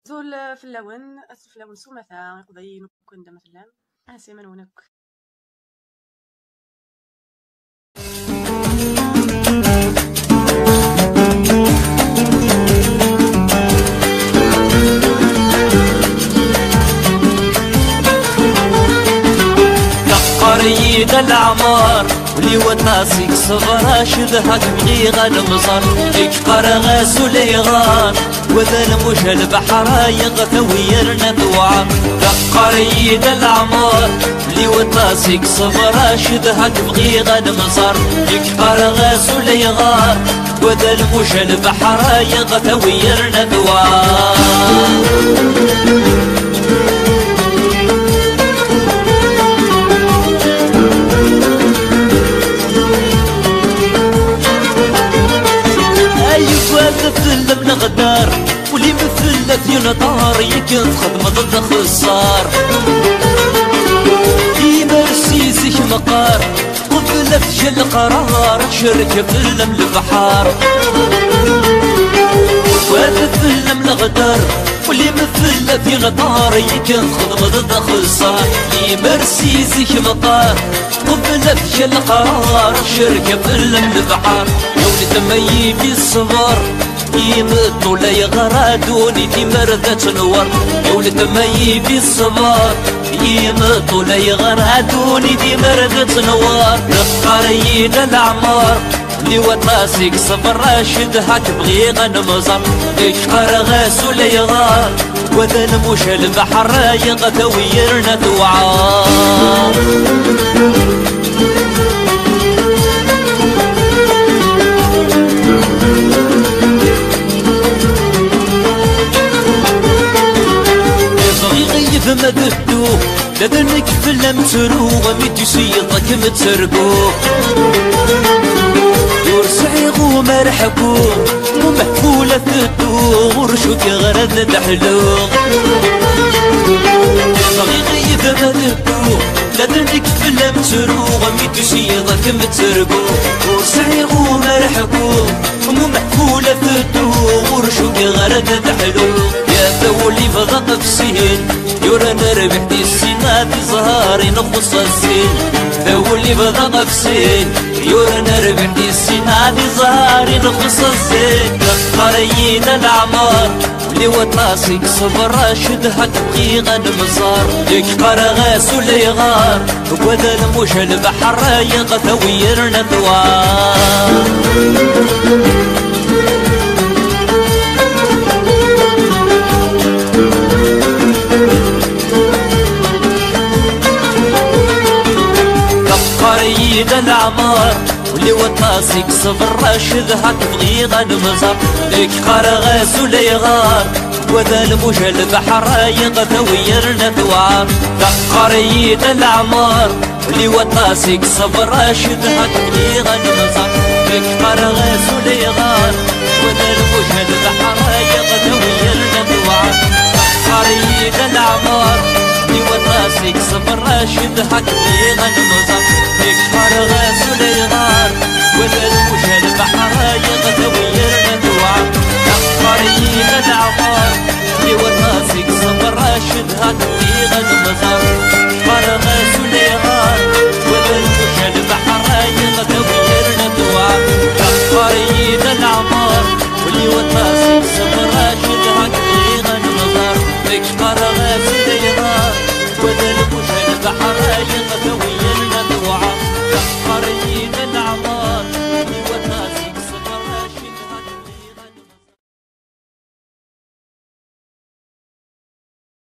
زول فلاون سومثا يقضي نكون دا مثلا سيمن ونك قريد العمار ولي وطاسيك صغرا شدها تبغي غد مصر ليك قرغا سليغان وذا المش البحر يغثويرنا ثوار قريد العمار ولي وطاسيك صغرا شدها تبغي غد مصر ليك قرغا سليغان وذا المش البحر يغثويرنا ثوار مثل من غدار ولي مثل ثيون طار يكن خدمة ضد خسار ديما رسيسك مقار قبل فشل قرار شركة فيلم البحار ومثل من غدار ولي مثل ثيون طار يكن خدمة ضد خسار ديما رسيسك مقار قبل فشل قرار شركة فيلم البحار يولد مي في الصبر يمد ولا يغرادوني في مردة نور يولد مي في الصبر يمد ولا يغرادوني في مردة نور قريد الأعمار لي وطاسيك صبر راشدها تبغي غنمزر ليش قرغاس ولا يغار وذا المش البحر يغثويرنا ثوعار فما قدو لذنك فلم تروغ ميتو سيضك متسرقو ورسعيغ ومرحبو ومحفولة ثدو ورشوك غرد دحلو صغيغي فما قدو لذنك فلم تروغ ميتو سيضك متسرقو ورسعيغ ومرحبو ومحفولة ثدو ورشوك غرد دحلو يا ثولي فضق بسين يورا نربح دي السنة في زهاري نقص الزين ثولي بضغ بسين يورا نربح دي السنة في زهاري نقص الزين قريد الأعمار ولي وطاسيك صبر راشدها تبغي غنمزار ليك قرغاس ولا يغار وذا المش البحر يغثويرنا ثوار قريد الأعمار ولي وطاسيك صبر راشدها تبغي غنمزر ليك قرغاس ولا يغار وذا المش البحر يغثويرنا ثوار قريد الأعمار ولي وطاسيك صبر راشدها تبغي غنمزر ليك قرغاس ولا يغار وذا المش البحر يغثويرنا ثوار قريد الأعمار ولي وطاسيك صبر راشدها تبغي غنمزر ليك قرغاس ولا يغار وذا المش البحر يغثويرنا ثوار قريد الأعمار ولي وطاسيك صبر راشدها تبغي غنمزر قرغاس ولا يغار وذا المش البحر يغثويرنا ثوار قريد الأعمار ولي وطاسيك صبر راشدها تبغي غنمزر ليك قرغاس ولا يغار وذا المش البحر